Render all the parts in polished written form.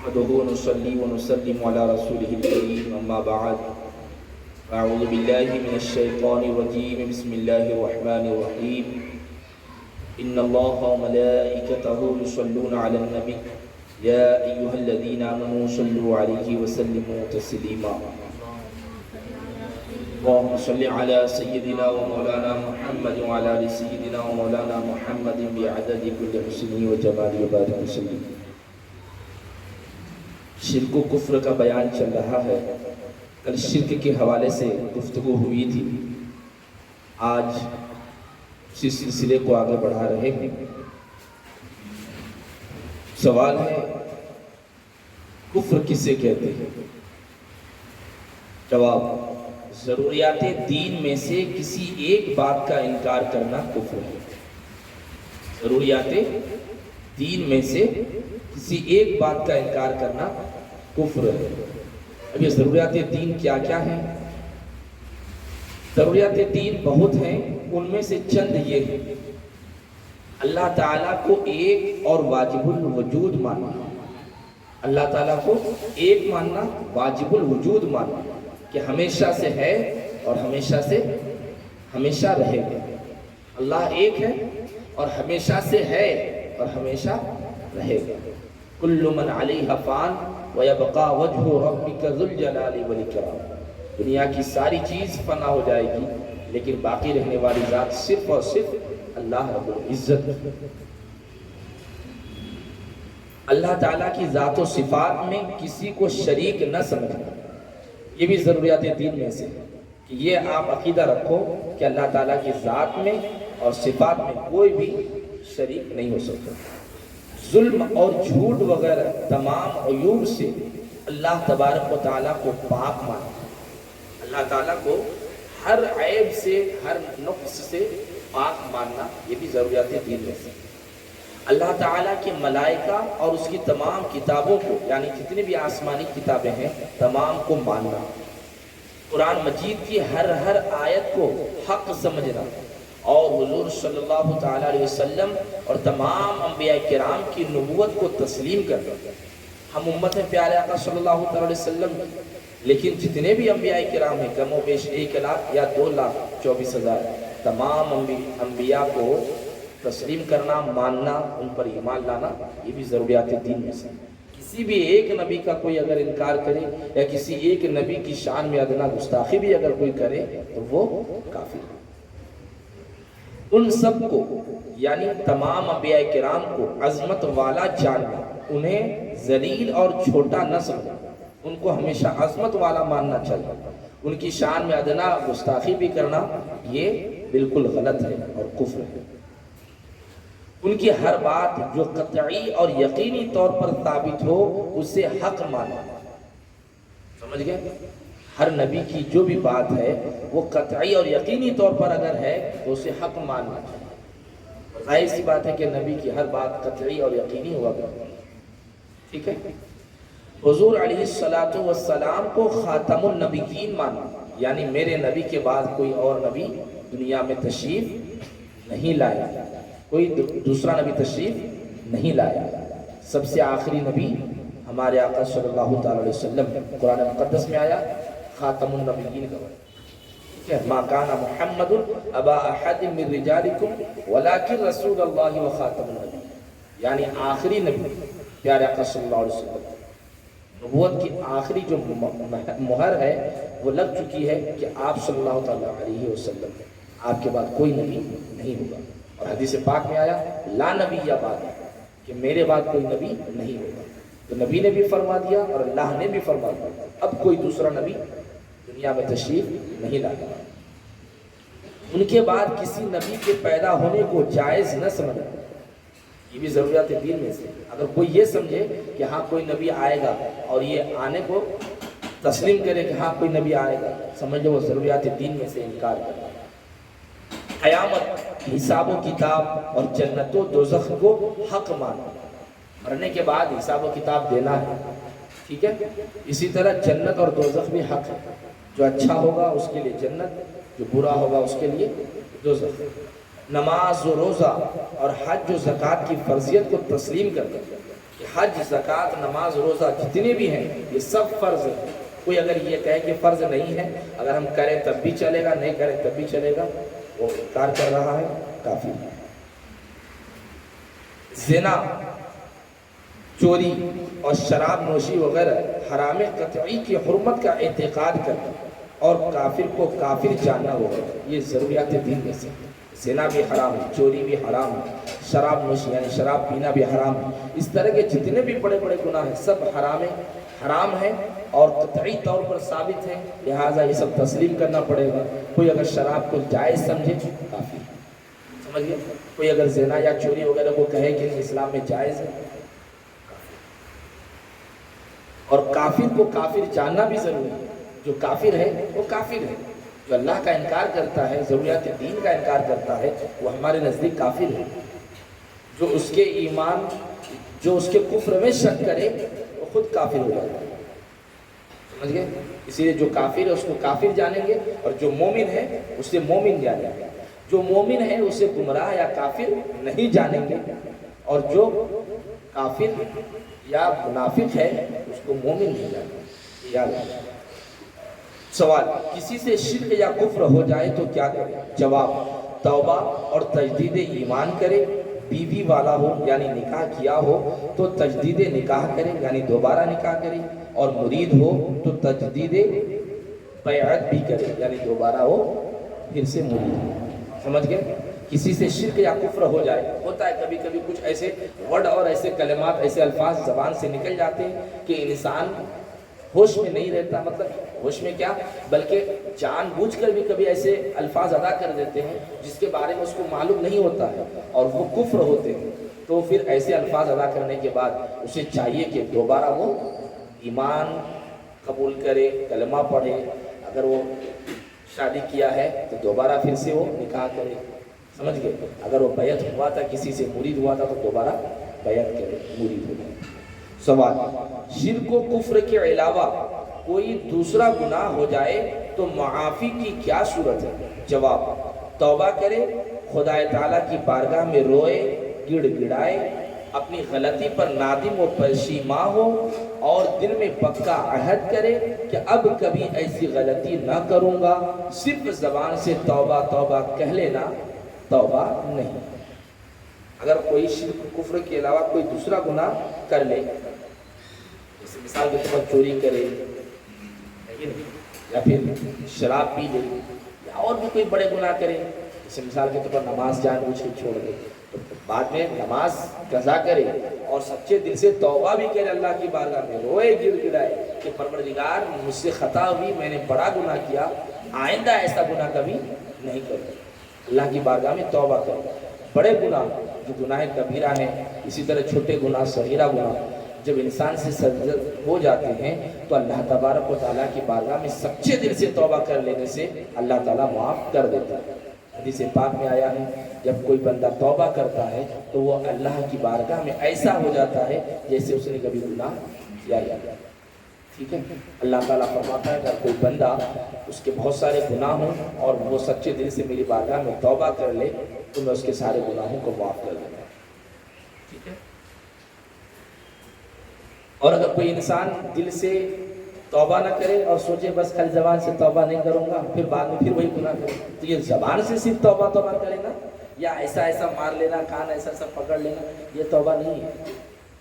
نحمده ونصلي ونسلم على رسوله الكريم أما بعد أعوذ بالله من الشيطان الرجيم بسم الله الرحمن الرحيم إن الله وملائكته يصلون على النبي يا أيها الذين آمنوا صلوا عليه وسلموا تسليما اللهم صل على سيدنا ومولانا محمد وعلى آل سيدنا ومولانا محمد بعدد كل حسن وجمال وبارك وسلم. شرک و کفر کا بیان چل رہا ہے. کل شرک کے حوالے سے گفتگو ہوئی تھی. آج اسی سلسلے کو آگے بڑھا رہے ہیں. سوال ہے کفر کسے کہتے ہیں؟ جواب: ضروریات دین میں سے کسی ایک بات کا انکار کرنا کفر ہے. ضروریات دین میں سے کسی ایک بات کا انکار کرنا کفر ہے. اب یہ ضروریات دین کیا کیا ہیں؟ ضروریات دین بہت ہیں. ان میں سے چند یہ ہیں: اللہ تعالیٰ کو ایک اور واجب الوجود ماننا. اللہ تعالیٰ کو ایک ماننا، واجب الوجود ماننا کہ ہمیشہ سے ہے اور ہمیشہ رہے گا. اللہ ایک ہے اور ہمیشہ سے ہے اور ہمیشہ رہے گا. کل من علیہا فان ویبقا وجہ ربک ذو الجلال والاکرام. دنیا کی ساری چیز فنا ہو جائے گی لیکن باقی رہنے والی ذات صرف اور صرف اللہ رب العزت. اللہ تعالیٰ کی ذات و صفات میں کسی کو شریک نہ سمجھنا. یہ بھی ضروریات دین میں سے ہے کہ یہ آپ عقیدہ رکھو کہ اللہ تعالیٰ کی ذات میں اور صفات میں کوئی بھی شریک نہیں ہو سکتا. ظلم اور جھوٹ وغیرہ تمام عیوب سے اللہ تبارک و تعالیٰ کو پاک ماننا. اللہ تعالیٰ کو ہر عیب سے، ہر نقص سے پاک ماننا، یہ بھی ضروریات دین میں سے. اللہ تعالیٰ کے ملائکہ اور اس کی تمام کتابوں کو، یعنی جتنی بھی آسمانی کتابیں ہیں تمام کو ماننا. قرآن مجید کی ہر آیت کو حق سمجھنا اور حضور صلی اللہ تعالیٰ علیہ وسلم اور تمام انبیاء کرام کی نبوت کو تسلیم کرنا. ہم امت ہیں پیارے آقا صلی اللہ تعالیٰ علیہ وسلم، لیکن جتنے بھی انبیاء کرام ہیں کم و بیش 1 لاکھ یا 2,24,000 تمام انبیاء کو تسلیم کرنا، ماننا، ان پر ایمان لانا، یہ بھی ضروریات دین میں سے. کسی بھی ایک نبی کا کوئی اگر انکار کرے یا کسی ایک نبی کی شان میں ادنا گستاخی بھی اگر کوئی کرے تو وہ کافر ہے. ان سب کو یعنی تمام انبیاء کرام کو عظمت والا جاننا، انہیں ذلیل اور چھوٹا نہ سمجھنا، ان کو ہمیشہ عظمت والا ماننا چاہیے. ان کی شان میں ادنا گستاخی بھی کرنا یہ بالکل غلط ہے اور کفر ہے. ان کی ہر بات جو قطعی اور یقینی طور پر ثابت ہو اسے حق ماننا. سمجھ گئے؟ ہر نبی کی جو بھی بات ہے وہ قطعی اور یقینی طور پر اگر ہے تو اسے حق ماننا. ظاہر سی بات ہے کہ نبی کی ہر بات قطعی اور یقینی ہوا کرتی ہے. ٹھیک ہے؟ حضور علیہ الصلاۃ والسلام کو خاتم النبیین ماننا، یعنی میرے نبی کے بعد کوئی اور نبی دنیا میں تشریف نہیں لایا، کوئی دوسرا نبی تشریف نہیں لایا. سب سے آخری نبی ہمارے آقا صلی اللہ تعالیٰ علیہ وسلم. قرآن مقدس میں آیا خاتم النبیین کا ٹھیک ہے، ما کان محمد ابا احد من رجالکم ولکن رسول اللہ و خاتم النبی، یعنی آخری نبی پیارے آقا صلی اللہ علیہ وسلم. نبوت کی آخری جو مہر ہے وہ لگ چکی ہے کہ آپ صلی اللہ تعالیٰ علیہ وسلم، آپ کے بعد کوئی نبی نہیں ہوگا. اور حدیث پاک میں آیا لا نبی یا بعد، کہ میرے بعد کوئی نبی نہیں ہوگا. تو نبی نے بھی فرما دیا اور اللہ نے بھی فرما دیا اب کوئی دوسرا نبی دنیا میں تشریف نہیں لایا. ان کے بعد کسی نبی کے پیدا ہونے کو جائز نہ سمجھنا، یہ بھی ضروریات دین میں سے. اگر کوئی یہ سمجھے کہ ہاں کوئی نبی آئے گا اور یہ آنے کو تسلیم کرے کہ ہاں کوئی نبی آئے گا، سمجھ لو وہ ضروریات دین میں سے انکار کرنا. قیامت، حساب و کتاب اور جنت و دوزخ کو حق مانا. مرنے کے بعد حساب و کتاب دینا ہے، ٹھیک ہے؟ اسی طرح جنت اور دوزخ بھی حق ہے. جو اچھا ہوگا اس کے لیے جنت، جو برا ہوگا اس کے لیے دوزخ. نماز و روزہ اور حج و زکوٰۃ کی فرضیت کو تسلیم کر دیں کہ کہ حج، زکوٰۃ، نماز، روزہ جتنے بھی ہیں یہ سب فرض ہیں۔ کوئی اگر یہ کہے کہ فرض نہیں ہے، اگر ہم کریں تب بھی چلے گا، نہیں کریں تب بھی چلے گا، وہ انکار کر رہا ہے، کافر ہے۔ زنا، چوری اور شراب نوشی وغیرہ حرام قطعی کی حرمت کا اعتقاد کرنا اور کافر کو کافر جاننا ہوگا، یہ ضروریات دین میں سے۔ زنا بھی حرام ہے، چوری بھی حرام ہے، شراب نوشی یعنی شراب پینا بھی حرام ہے، اس طرح کے جتنے بھی بڑے بڑے گناہ ہیں سب حرام ہیں اور قطعی طور پر ثابت ہیں، لہٰذا یہ سب تسلیم کرنا پڑے گا۔ کوئی اگر شراب کو جائز سمجھے کافر، سمجھئے، کوئی اگر زنا یا چوری وغیرہ کو کہے کہ اسلام میں جائز ہے، اور کافر کو کافر جاننا بھی ضروری ہے۔ جو کافر ہے وہ کافر ہے، جو اللہ کا انکار کرتا ہے، ضروریات دین کا انکار کرتا ہے، وہ ہمارے نزدیک کافر ہے۔ جو اس کے ایمان، جو اس کے کفر میں شک کرے وہ خود کافر ہو جاتا ہے، سمجھ گئے؟ اسی لیے جو کافر ہے اس کو کافر جانیں گے، اور جو مومن ہے اسے مومن جانیں گے۔ جو مومن ہے اسے گمراہ یا کافر نہیں جانیں گے، اور جو کافر یا منافق ہے اس کو مومن نہیں جانیں گے، یاد رکھیں۔ سوال، کسی سے شرک یا کفر ہو جائے تو کیا کرے؟ جواب، توبہ اور تجدید ایمان کرے۔ بیوی والا ہو یعنی نکاح کیا ہو تو تجدید نکاح کرے یعنی دوبارہ نکاح کرے، اور مرید ہو تو تجدید بیعت بھی کرے یعنی دوبارہ ہو پھر سے مرید ہو، سمجھ گئے؟ کسی سے شرک یا کفر ہو جائے، ہوتا ہے کبھی کبھی کچھ ایسے ورڈ اور ایسے کلمات، ایسے الفاظ زبان سے نکل جاتے ہیں کہ انسان ہوش میں نہیں رہتا، مطلب ہوش میں کیا بلکہ جان بوجھ کر بھی کبھی ایسے الفاظ ادا کر دیتے ہیں جس کے بارے میں اس کو معلوم نہیں ہوتا ہے اور وہ کفر ہوتے ہیں، تو پھر ایسے الفاظ ادا کرنے کے بعد اسے چاہیے کہ دوبارہ وہ ایمان قبول کرے، کلمہ پڑھے، اگر وہ شادی کیا ہے تو دوبارہ پھر سے وہ نکاح کرے، سمجھ گئے؟ اگر وہ بیعت ہوا تھا کسی سے، مرید ہوا تھا، تو دوبارہ بیعت کرے، مرید ہو جائے۔ سوال، شرک و کفر کے علاوہ کوئی دوسرا گناہ ہو جائے تو معافی کی کیا صورت ہے؟ جواب، توبہ کرے، خدا تعالیٰ کی بارگاہ میں روئے، گڑ گڑائے، اپنی غلطی پر نادم و پشیماں ہو، اور دل میں پکا عہد کرے کہ اب کبھی ایسی غلطی نہ کروں گا، صرف زبان سے توبہ توبہ کہہ لینا توبہ نہیں۔ اگر کوئی شرک کفر کے علاوہ کوئی دوسرا گناہ کر لے، جیسے مثال کے طور پر چوری کرے یا پھر شراب پی لے یا اور بھی کوئی بڑے گناہ کرے، جیسے مثال کے طور پر نماز جان بوجھ کے چھوڑ دے، تو بعد میں نماز قضا کرے اور سچے دل سے توبہ بھی کرے، اللہ کی بارگاہ میں روئے، گڑ گڑائے کہ پروردگار مجھ سے خطا ہوئی، میں نے بڑا گناہ کیا، آئندہ ایسا گناہ کبھی نہیں کروں، اللہ کی بارگاہ میں توبہ کرے۔ بڑے گناہ جو گناہ کبیرہ ہیں، اسی طرح چھوٹے گناہ، صغیرہ گناح جب انسان سے سرزد ہو جاتے ہیں تو اللہ تبارک و تعالیٰ کی بارگاہ میں سچے دل سے توبہ کر لینے سے اللہ تعالیٰ معاف کر دیتا ہے۔ حدیث پاک میں آیا ہے جب کوئی بندہ توبہ کرتا ہے تو وہ اللہ کی بارگاہ میں ایسا ہو جاتا ہے جیسے اس نے کبھی گناہ کیا ہی نہیں۔ ٹھیک ہے، اللہ تعالیٰ فرماتا ہے اگر کوئی بندہ اس کے بہت سارے گناہ ہوں اور وہ سچے دل سے میری بارگاہ میں توبہ کر لے تو میں اس کے سارے گناہوں کو معاف کر دوں گا۔ ٹھیک ہے، اور اگر کوئی انسان دل سے توبہ نہ کرے اور سوچے بس خالی زبان سے توبہ نہیں کروں گا، پھر بعد میں پھر وہی گناہ کرے، تو یہ زبان سے صرف توبہ کرے نا، یا ایسا ایسا مار لینا، کان ایسا ایسا پکڑ لینا، یہ توبہ نہیں ہے۔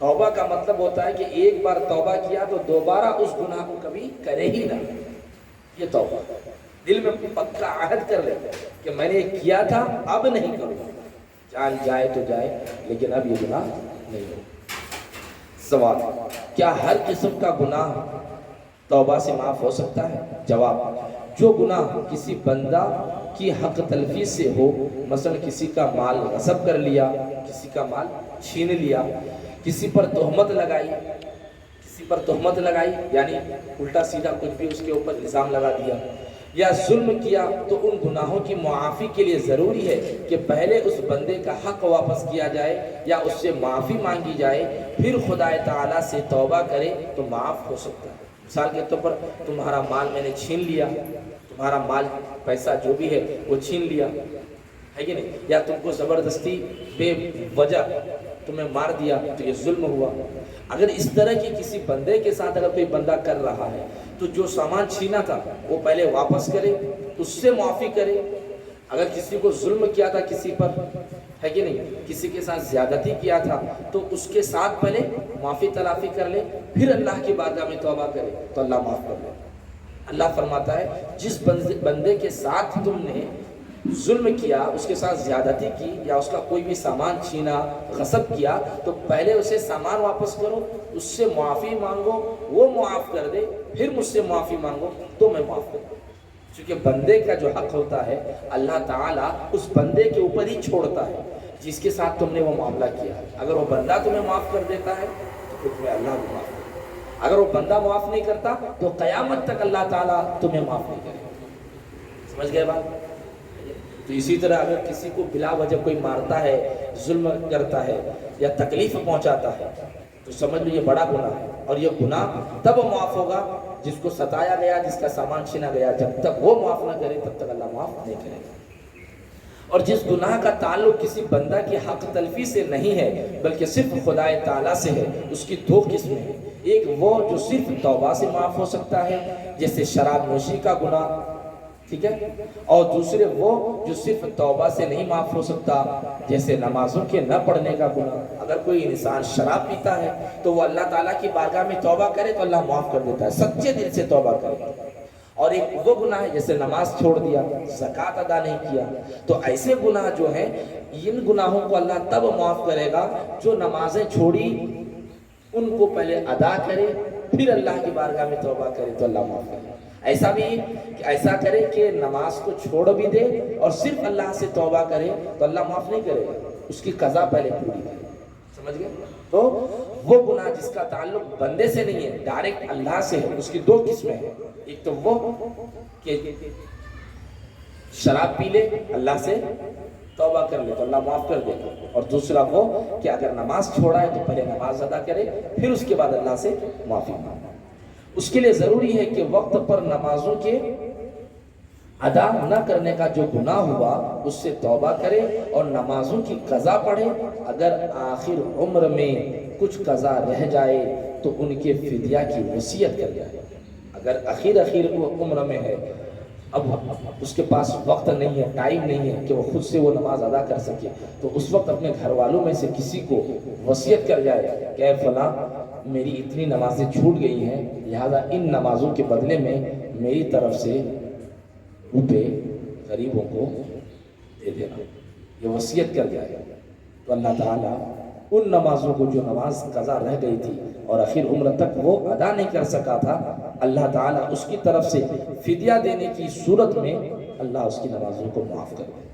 توبہ کا مطلب ہوتا ہے کہ ایک بار توبہ کیا تو دوبارہ اس گناہ کو کبھی کرے ہی نہ، یہ توبہ۔ دل میں پکا عہد کر لے کہ میں نے کیا تھا اب نہیں کروں گا، جان جائے تو جائے لیکن اب یہ گناہ نہیں ہو۔ سوال، کیا ہر قسم کا گناہ توبہ سے معاف ہو سکتا ہے؟ جواب، جو گناہ کسی بندہ کی حق تلفی سے ہو، مثلا کسی کا مال غصب کر لیا، کسی کا مال چھین لیا، کسی پر تہمت لگائی یعنی الٹا سیدھا کچھ بھی اس کے اوپر الزام لگا دیا، یا ظلم کیا، تو ان گناہوں کی معافی کے لیے ضروری ہے کہ پہلے اس بندے کا حق واپس کیا جائے یا اس سے معافی مانگی جائے، پھر خدا تعالیٰ سے توبہ کرے تو معاف ہو سکتا ہے۔ مثال کے طور پر تمہارا مال میں نے چھین لیا، تمہارا مال پیسہ جو بھی ہے وہ چھین لیا ہے کہ نہیں، یا تم کو زبردستی بے وجہ تمہیں مار دیا تو یہ ظلم ہوا۔ اگر اس طرح کی کسی بندے کے ساتھ اگر کوئی بندہ کر رہا ہے تو جو سامان چھینا تھا وہ پہلے واپس کرے، اس سے معافی کرے۔ اگر کسی کو ظلم کیا تھا کسی پر، ہے کہ نہیں، کسی کے ساتھ زیادتی کیا تھا تو اس کے ساتھ پہلے معافی تلافی کر لے، پھر اللہ کی بارگاہ میں توبہ کرے تو اللہ معاف کر لے۔ اللہ فرماتا ہے جس بندے کے ساتھ تم نے ظلم کیا، اس کے ساتھ زیادتی کی یا اس کا کوئی بھی سامان چھینا، غصب کیا، تو پہلے اسے سامان واپس کرو، اس سے معافی مانگو، وہ معاف کر دے، پھر مجھ سے معافی مانگو تو میں معاف کر دوں۔ چونکہ بندے کا جو حق ہوتا ہے اللہ تعالیٰ اس بندے کے اوپر ہی چھوڑتا ہے جس کے ساتھ تم نے وہ معاملہ کیا ہے۔ اگر وہ بندہ تمہیں معاف کر دیتا ہے تو پھر تمہیں اللہ بھی معاف کرے گا۔ اگر وہ بندہ معاف نہیں کرتا تو قیامت تک اللہ تعالیٰ تمہیں معاف نہیں کرے گا۔ سمجھ گئے بات؟ تو اسی طرح اگر کسی کو بلا وجہ کوئی مارتا ہے، ظلم کرتا ہے یا تکلیف پہنچاتا ہے تو سمجھ لو یہ بڑا گناہ ہے، اور یہ گناہ تب معاف ہوگا جس کو ستایا گیا، جس کا سامان چھینا گیا، جب تک وہ معاف نہ کرے تب تک اللہ معاف نہیں کرے گا۔ اور جس گناہ کا تعلق کسی بندہ کی حق تلفی سے نہیں ہے بلکہ صرف خدا تعالیٰ سے ہے، اس کی دو قسمیں ہیں۔ ایک وہ جو صرف توبہ سے معاف ہو سکتا ہے، جیسے شراب نوشی کا گناہ، ٹھیک ہے، اور دوسرے وہ جو صرف توبہ سے نہیں معاف ہو سکتا، جیسے نمازوں کے نہ پڑھنے کا گناہ۔ اگر کوئی انسان شراب پیتا ہے تو وہ اللہ تعالیٰ کی بارگاہ میں توبہ کرے تو اللہ معاف کر دیتا ہے، سچے دل سے توبہ کرے۔ اور ایک وہ گناہ ہے جیسے نماز چھوڑ دیا، زکوٰۃ ادا نہیں کیا، تو ایسے گناہ جو ہیں، ان گناہوں کو اللہ تب معاف کرے گا جو نمازیں چھوڑی ان کو پہلے ادا کرے، پھر اللہ کی بارگاہ میں توبہ کرے تو اللہ معاف کرے گا۔ ایسا بھی کہ ایسا کرے کہ نماز کو چھوڑ بھی دے اور صرف اللہ سے توبہ کرے تو اللہ معاف نہیں کرے گا، اس کی قضا پہلے پوری کرے۔ سمجھ گئے؟ تو وہ گناہ جس کا تعلق بندے سے نہیں ہے، ڈائریکٹ اللہ سے ہے، اس کی دو قسمیں ہیں۔ ایک تو وہ کہ شراب پی لے، اللہ سے توبہ کر لے تو اللہ معاف کر دے گا، اور دوسرا وہ کہ اگر نماز چھوڑا ہے تو پہلے نماز ادا کرے، پھر اس کے بعد اللہ سے معافی مانگے۔ اس کے لیے ضروری ہے کہ وقت پر نمازوں کے ادا نہ کرنے کا جو گناہ ہوا اس سے توبہ کرے اور نمازوں کی قضا پڑھے۔ اگر آخر عمر میں کچھ قضا رہ جائے تو ان کے فدیہ کی وصیت کر جائے۔ اگر اخیر عمر میں ہے، اب اس کے پاس وقت نہیں ہے، ٹائم نہیں ہے کہ وہ خود سے وہ نماز ادا کر سکے، تو اس وقت اپنے گھر والوں میں سے کسی کو وصیت کر جائے کہ اے فلاں میری اتنی نمازیں چھوٹ گئی ہیں، لہذا ان نمازوں کے بدلے میں میری طرف سے روپے غریبوں کو دے دینا، یہ وصیت کر جائے تو اللہ تعالیٰ ان نمازوں کو جو نماز قضا رہ گئی تھی اور آخر عمر تک وہ ادا نہیں کر سکا تھا، اللہ تعالیٰ اس کی طرف سے فدیہ دینے کی صورت میں اللہ اس کی نمازوں کو معاف کر دے۔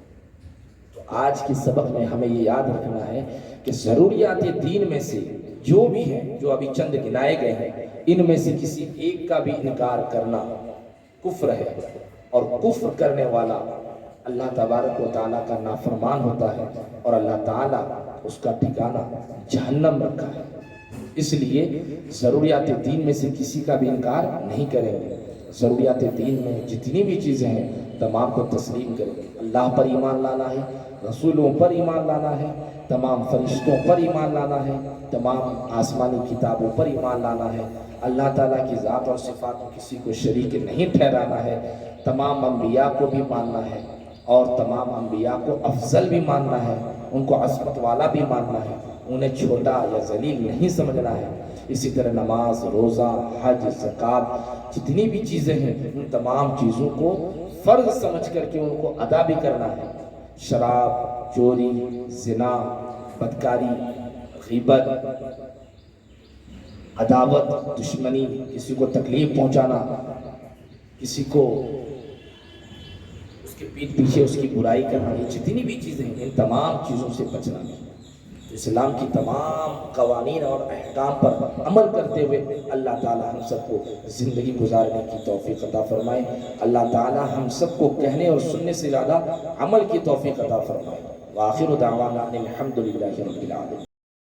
تو آج کے سبق میں ہمیں یہ یاد رکھنا ہے کہ ضروریات دین میں سے جو بھی ہیں، جو ابھی چند گنائے گئے ہیں، ان میں سے کسی ایک کا بھی انکار کرنا کفر ہے، اور کفر کرنے والا اللہ تبارک و تعالیٰ کا نافرمان ہوتا ہے، اور اللہ تعالیٰ اس کا ٹھکانہ جہنم رکھا ہے۔ اس لیے ضروریات دین میں سے کسی کا بھی انکار نہیں کریں گے۔ ضروریات دین میں جتنی بھی چیزیں ہیں تمام کو تسلیم کریں گے۔ اللہ پر ایمان لانا ہے، رسولوں پر ایمان لانا ہے، تمام فرشتوں پر ایمان لانا ہے، تمام آسمانی کتابوں پر ایمان لانا ہے، اللہ تعالیٰ کی ذات اور صفات میں کسی کو شریک نہیں ٹھہرانا ہے، تمام انبیاء کو بھی ماننا ہے، اور تمام انبیاء کو افضل بھی ماننا ہے، ان کو عصمت والا بھی ماننا ہے، انہیں چھوٹا یا ذلیل نہیں سمجھنا ہے۔ اسی طرح نماز، روزہ، حج، زکوٰۃ، جتنی بھی چیزیں ہیں ان تمام چیزوں کو فرض سمجھ کر کے ان کو ادا بھی کرنا ہے۔ شراب، چوری، زنا، بدکاری، غیبت، عداوت، دشمنی، کسی کو تکلیف پہنچانا، کسی کو اس کے پیٹھ پیچھے اس کی برائی کرنا، یہ جتنی بھی چیزیں ہیں ان تمام چیزوں سے بچنا ہے۔ اسلام کی تمام قوانین اور احکام پر عمل کرتے ہوئے اللہ تعالی ہم سب کو زندگی گزارنے کی توفیق عطا فرمائے۔ اللہ تعالی ہم سب کو کہنے اور سننے سے زیادہ عمل کی توفیق عطا فرمائے۔ وآخر دعوانا ان الحمد للہ رب العالمین۔